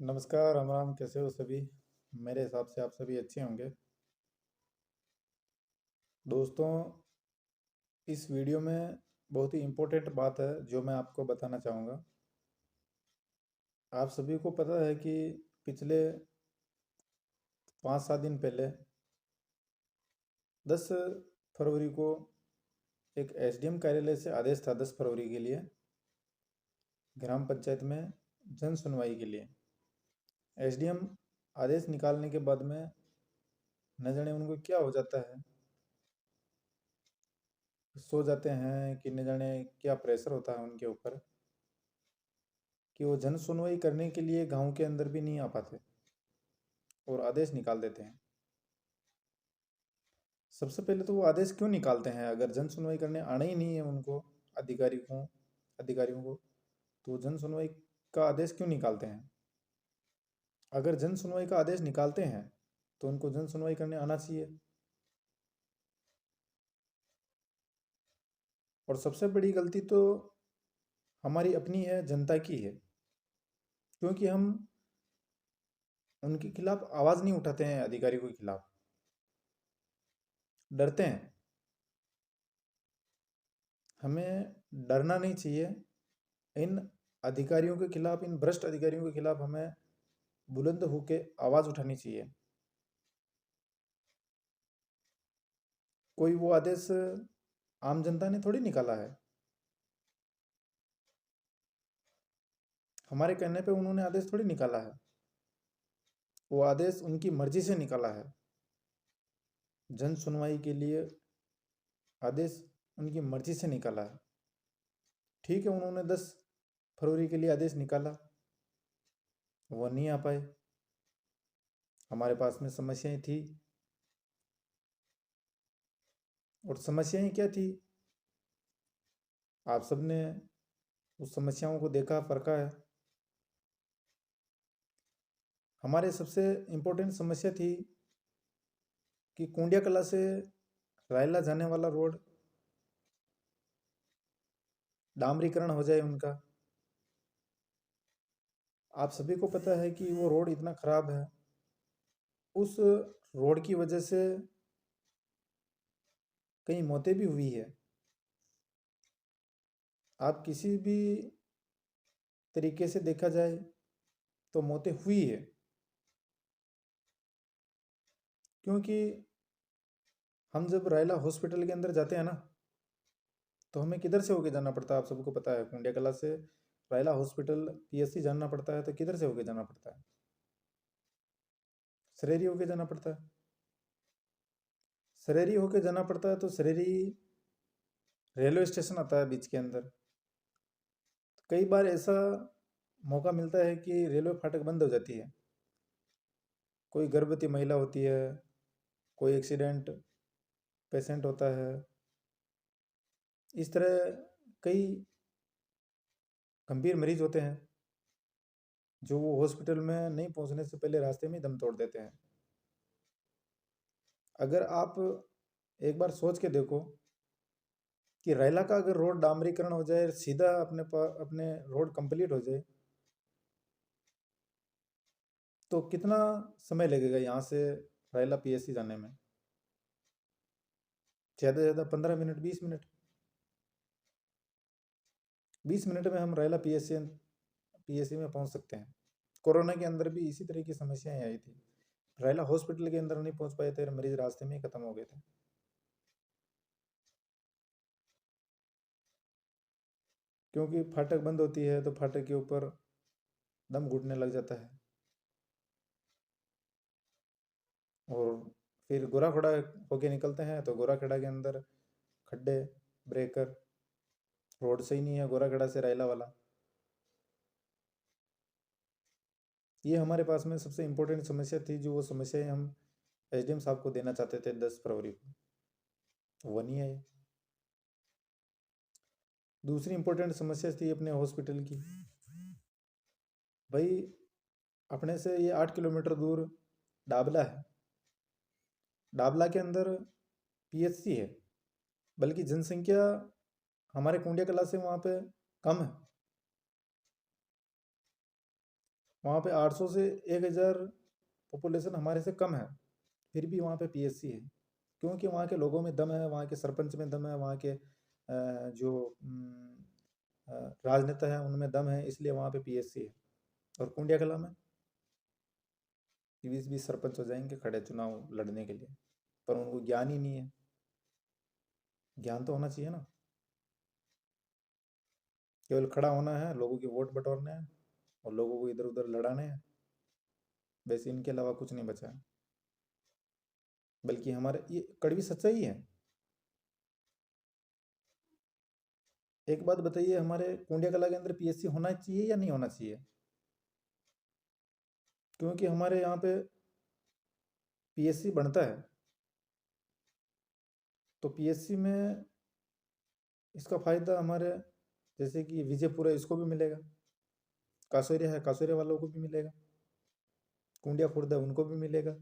नमस्कार, राम राम। कैसे हो सभी? मेरे हिसाब से आप सभी अच्छे होंगे। दोस्तों, इस वीडियो में बहुत ही इम्पोर्टेंट बात है जो मैं आपको बताना चाहूँगा। आप सभी को पता है कि पिछले 5-7 दिन पहले 10 फरवरी को एक एसडीएम कार्यालय से आदेश था 10 फरवरी के लिए ग्राम पंचायत में जन सुनवाई के लिए। एसडीएम आदेश निकालने के बाद में न जाने उनको क्या हो जाता है, सो जाते हैं कि न जाने क्या प्रेशर होता है उनके ऊपर कि वो जन सुनवाई करने के लिए गांव के अंदर भी नहीं आ पाते और आदेश निकाल देते हैं। सबसे पहले तो वो आदेश क्यों निकालते हैं? अगर जन सुनवाई करने आना ही नहीं है उनको, अधिकारियों को, तो जन सुनवाई का आदेश क्यों निकालते हैं? अगर जन सुनवाई का आदेश निकालते हैं तो उनको जन सुनवाई करने आना चाहिए। और सबसे बड़ी गलती तो हमारी अपनी है, जनता की है, क्योंकि हम उनके खिलाफ आवाज़ नहीं उठाते हैं। अधिकारियों के खिलाफ डरते हैं। हमें डरना नहीं चाहिए। इन अधिकारियों के खिलाफ, इन भ्रष्ट अधिकारियों के खिलाफ हमें बुलंद होकर आवाज़ उठानी चाहिए। कोई वो आदेश आम जनता ने थोड़ी निकाला है। हमारे कहने पे उन्होंने आदेश थोड़ी निकाला है। वो आदेश उनकी मर्जी से निकाला है। जन सुनवाई के लिए आदेश उनकी मर्जी से निकाला है। ठीक है, उन्होंने 10 फरवरी के लिए आदेश निकाला, वो नहीं आ पाए। हमारे पास में समस्याएं थी, और समस्याएं क्या थी आप सबने उस समस्याओं को देखा, परखा है। हमारे सबसे इम्पोर्टेंट समस्या थी कि कुंडिया कला से रायला जाने वाला रोड डामरीकरण हो जाए उनका। आप सभी को पता है कि वो रोड इतना ख़राब है। उस रोड की वजह से कई मौतें भी हुई है। आप किसी भी तरीके से देखा जाए तो मौतें हुई है, क्योंकि हम जब रायला हॉस्पिटल के अंदर जाते हैं ना, तो हमें किधर से होके जाना पड़ता है? आप सबको पता है, कुंडिया कला से रायला हॉस्पिटल पीएससी जाना पड़ता है, तो किधर से होके जाना पड़ता है? सरेरी होके जाना पड़ता है। सरेरी होके जाना पड़ता है, तो सरेरी रेलवे स्टेशन आता है बीच के अंदर। तो कई बार ऐसा मौका मिलता है कि रेलवे फाटक बंद हो जाती है। कोई गर्भवती महिला होती है, कोई एक्सीडेंट पेशेंट होता है, इस तरह कई गंभीर मरीज होते हैं जो वो हॉस्पिटल में नहीं पहुंचने से पहले रास्ते में ही दम तोड़ देते हैं। अगर आप एक बार सोच के देखो कि रैला का अगर रोड डामरीकरण हो जाए, सीधा अपने रोड कंप्लीट हो जाए, तो कितना समय लगेगा यहाँ से रैला पीएससी जाने में? ज़्यादा से ज़्यादा 15 मिनट, 20 मिनट। 20 मिनट में हम रैला पीएससी में पहुँच सकते हैं। कोरोना के अंदर भी इसी तरह की समस्याएं आई थी। रैला हॉस्पिटल के अंदर नहीं पहुँच पाए थे, मरीज रास्ते में ही खत्म हो गए थे। क्योंकि फाटक बंद होती है तो फाटक के ऊपर दम घुटने लग जाता है, और फिर गोराखड़ा होके निकलते हैं तो गोराखड़ा के अंदर खड्डे, ब्रेकर, रोड सही नहीं है गोराखड़ा से रायला वाला। ये हमारे पास में सबसे इम्पोर्टेंट समस्या थी, जो वो समस्याएं हम एसडीएम साहब को देना चाहते थे 10 फरवरी को, वो नहीं आए। दूसरी इम्पोर्टेंट समस्या थी अपने हॉस्पिटल की। भाई, अपने से ये 8 किलोमीटर दूर डाबला है। डाबला के अंदर पीएचसी है, बल्कि जनसंख्या हमारे कुंडिया कला से वहाँ पे कम है। वहाँ पे 800 से 1000 पॉपुलेशन हमारे से कम है, फिर भी वहाँ पे पीएससी है, क्योंकि वहाँ के लोगों में दम है, वहाँ के सरपंच में दम है, वहाँ के जो राजनेता है उनमें दम है, इसलिए वहाँ पे पीएससी है। और कुंडिया कला में 20-20 सरपंच हो जाएंगे खड़े चुनाव लड़ने के लिए, पर उनको ज्ञान ही नहीं है। ज्ञान तो होना चाहिए ना, केवल खड़ा होना है, लोगों की वोट बटोरने हैं और लोगों को इधर उधर लड़ाने हैं, वैसे इनके अलावा कुछ नहीं बचा है। बल्कि हमारे ये कड़वी सच्चाई है। एक बात बताइए, हमारे कुंडिया कला के अंदर पीएससी होना चाहिए या नहीं होना चाहिए? क्योंकि हमारे यहाँ पे पीएससी बनता है, तो पीएससी में इसका फायदा हमारे जैसे कि विजयपुरा इसको भी मिलेगा, कासोरिया है कासोरिया वालों को भी मिलेगा, कुंडिया खुर्द है उनको भी मिलेगा,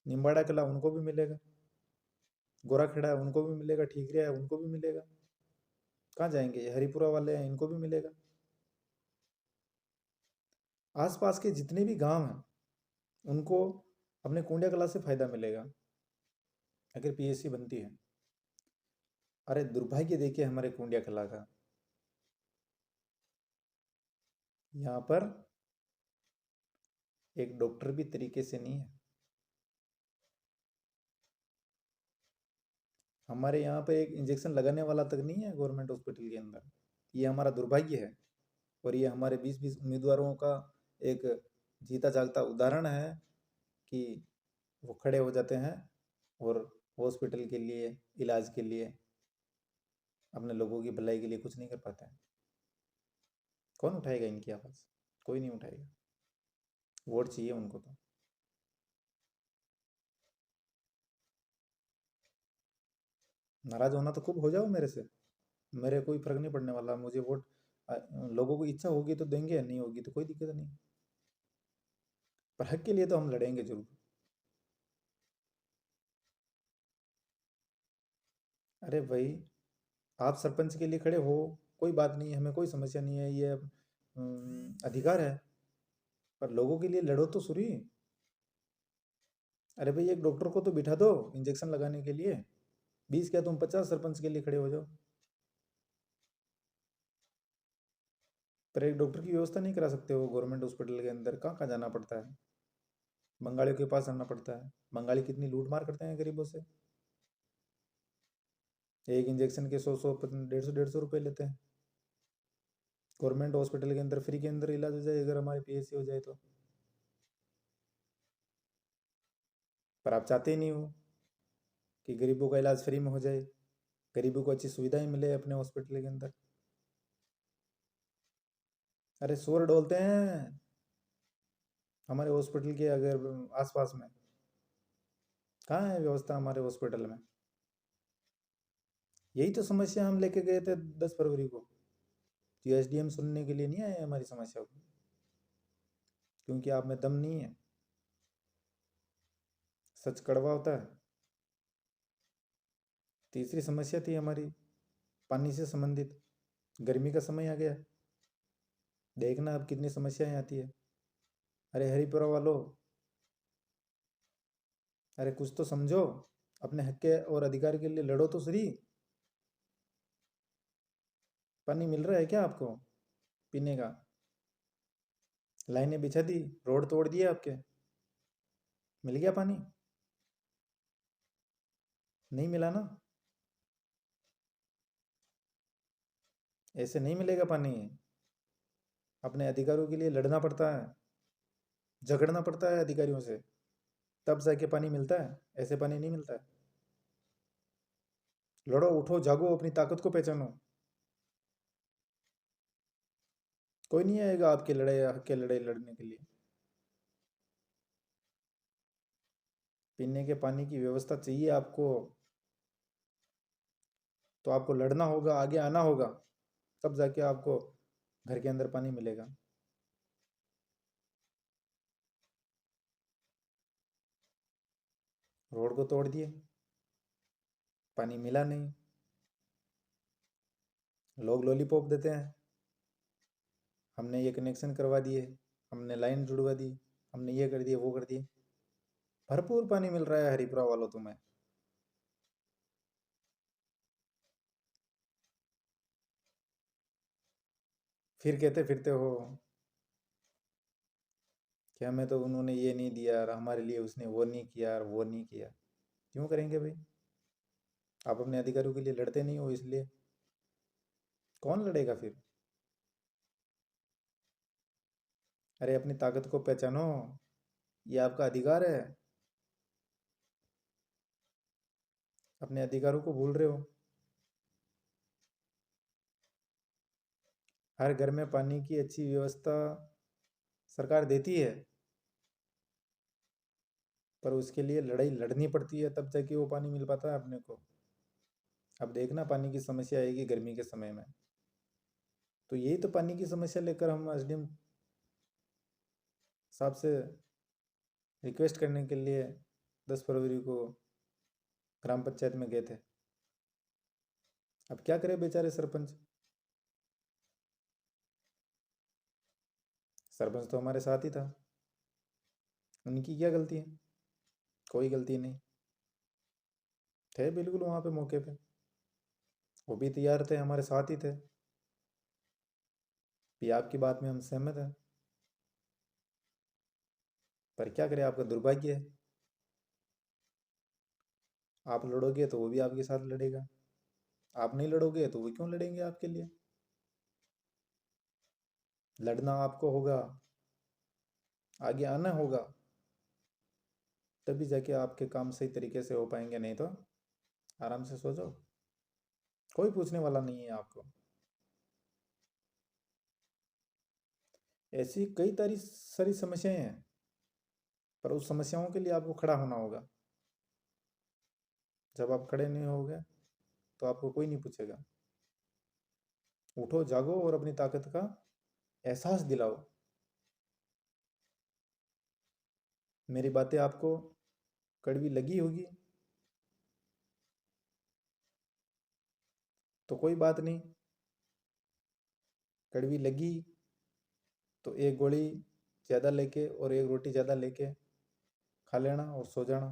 निम्बाड़ा किला उनको भी मिलेगा, गोराखेड़ा है उनको भी मिलेगा, ठीकरिया है उनको भी मिलेगा। कहाँ जाएंगे? ये हरिपुरा वाले हैं, इनको भी मिलेगा। आसपास के जितने भी गांव हैं उनको अपने कुंडिया कला से फायदा मिलेगा अगर पीएससी बनती है। अरे दुर्भाग्य देखिए हमारे कुंडिया कला का, यहाँ पर एक डॉक्टर भी तरीके से नहीं है। हमारे यहाँ पे एक इंजेक्शन लगाने वाला तक नहीं है गवर्नमेंट हॉस्पिटल के अंदर। ये हमारा दुर्भाग्य है, और ये हमारे 20-20 उम्मीदवारों का एक जीता जागता उदाहरण है कि वो खड़े हो जाते हैं और हॉस्पिटल के लिए, इलाज के लिए, अपने लोगों की भलाई के लिए कुछ नहीं कर पाते हैं। कौन उठाएगा इनकी आवाज़? कोई नहीं उठाएगा। वोट चाहिए उनको तो। नाराज होना तो खूब हो जाओ मेरे से, मेरे कोई फर्क नहीं पड़ने वाला। मुझे वोट लोगों को इच्छा होगी तो देंगे, नहीं होगी तो कोई दिक्कत नहीं, पर हक के लिए तो हम लड़ेंगे जरूर। अरे भाई, आप सरपंच के लिए खड़े हो, कोई बात नहीं है, हमें कोई समस्या नहीं है, ये अधिकार है, पर लोगों के लिए लड़ो तो सुरी। अरे भाई, एक डॉक्टर को तो बिठा दो इंजेक्शन लगाने के लिए, 20 क्या तुम 50 सरपंच के लिए खड़े हो जाओ। पर एक डॉक्टर की व्यवस्था नहीं करा सकते हो गवर्नमेंट हॉस्पिटल के अंदर? कहाँ कहाँ जाना पड़ता है, बंगालियों के पास जाना पड़ता है। बंगाली कितनी लूट मार करते हैं गरीबों से, एक इंजेक्शन के 100-100 150-150 रुपये लेते हैं। गवर्नमेंट हॉस्पिटल के अंदर फ्री के अंदर इलाज हो जाए अगर हमारे पीएससी हो जाए तो। पर आप चाहते ही नहीं हो कि गरीबों का इलाज फ्री में हो जाए, गरीबों को अच्छी सुविधाएं मिले अपने हॉस्पिटल के अंदर। अरे शोर डोलते हैं हमारे हॉस्पिटल के अगर आसपास में। कहाँ है व्यवस्था हमारे हॉस्पिटल में? यही तो समस्या हम लेके गए थे 10 फरवरी को, कि एसडीएम सुनने के लिए नहीं आए हमारी समस्या को, क्योंकि आप में दम नहीं है। सच कड़वा होता है। तीसरी समस्या थी हमारी पानी से संबंधित। गर्मी का समय आ गया, देखना अब कितनी समस्याएं आती है। अरे हरिपुरा वालों, अरे कुछ तो समझो, अपने हक के और अधिकार के लिए लड़ो तो सही। पानी मिल रहा है क्या आपको पीने का? लाइनें बिछा दी, रोड तोड़ दिए आपके, मिल गया पानी? नहीं मिला ना। ऐसे नहीं मिलेगा पानी, अपने अधिकारों के लिए लड़ना पड़ता है, झगड़ना पड़ता है अधिकारियों से, तब जाके पानी मिलता है, ऐसे पानी नहीं मिलता है। लड़ो, उठो, जागो, अपनी ताकत को पहचानो। कोई नहीं आएगा आपके लड़ाई, हक के लड़ाई लड़ने के लिए। पीने के पानी की व्यवस्था चाहिए आपको, तो आपको लड़ना होगा, आगे आना होगा, तब जाके आपको घर के अंदर पानी मिलेगा। रोड को तोड़ दिए, पानी मिला नहीं, लोग लॉलीपॉप देते हैं, हमने ये कनेक्शन करवा दिए, हमने लाइन जुड़वा दी, हमने ये कर दिया वो कर दिए। भरपूर पानी मिल रहा है हरिपुरा वालों तुम्हें। फिर कहते फिरते हो कि हमें तो उन्होंने ये नहीं दिया और हमारे लिए उसने वो नहीं किया और वो नहीं किया। क्यों करेंगे भाई? आप अपने अधिकारों के लिए लड़ते नहीं हो, इसलिए कौन लड़ेगा फिर? अरे अपनी ताकत को पहचानो, ये आपका अधिकार है। अपने अधिकारों को भूल रहे हो। हर घर में पानी की अच्छी व्यवस्था सरकार देती है, पर उसके लिए लड़ाई लड़नी पड़ती है, तब जाके वो पानी मिल पाता है अपने को। अब देखना पानी की समस्या आएगी गर्मी के समय में, तो यही तो पानी की समस्या लेकर हम एसडीएम साहब से रिक्वेस्ट करने के लिए 10 फरवरी को ग्राम पंचायत में गए थे। अब क्या करे बेचारे सरपंच। सरपंच तो हमारे साथ ही था, उनकी क्या गलती है? कोई गलती नहीं। थे बिल्कुल वहाँ पे मौके पे, वो भी तैयार थे, हमारे साथ ही थे। भी आपकी बात में हम सहमत हैं, पर क्या करें, आपका दुर्भाग्य है। आप लड़ोगे तो वो भी आपके साथ लड़ेगा, आप नहीं लड़ोगे तो वो क्यों लड़ेंगे आपके लिए? लड़ना आपको होगा, आगे आना होगा, तभी जाके आपके काम सही तरीके से हो पाएंगे, नहीं तो आराम से सो जाओ, कोई पूछने वाला नहीं है आपको। ऐसी कई सारी समस्याएं हैं, पर उस समस्याओं के लिए आपको खड़ा होना होगा। जब आप खड़े नहीं होगे तो आपको कोई नहीं पूछेगा। उठो जागो और अपनी ताकत का एहसास दिलाओ। मेरी बातें आपको कड़वी लगी होगी तो कोई बात नहीं, कड़वी लगी तो एक गोली ज़्यादा लेके और एक रोटी ज़्यादा लेके खा लेना और सो जाना।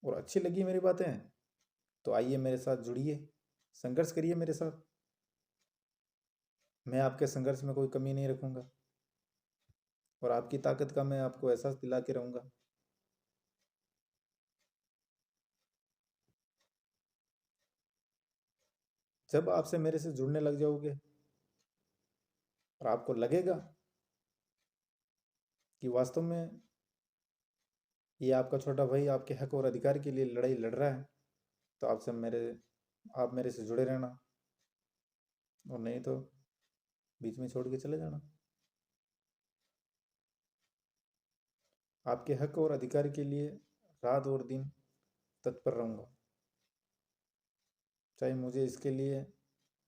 और अच्छी लगी मेरी बातें तो आइए मेरे साथ जुड़िए, संघर्ष करिए मेरे साथ। मैं आपके संघर्ष में कोई कमी नहीं रखूँगा, और आपकी ताकत का मैं आपको एहसास दिला के रहूँगा। जब आपसे मेरे से जुड़ने लग जाओगे और आपको लगेगा कि वास्तव में ये आपका छोटा भाई आपके हक और अधिकार के लिए लड़ाई लड़ रहा है, तो आप मेरे से जुड़े रहना, और नहीं तो बीच में छोड़ के चले जाना। आपके हक और अधिकार के लिए रात और दिन तत्पर रहूँगा, चाहे मुझे इसके लिए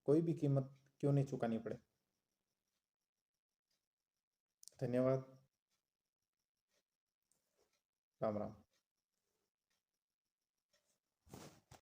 कोई भी कीमत क्यों नहीं चुकानी पड़े। धन्यवाद। राम राम।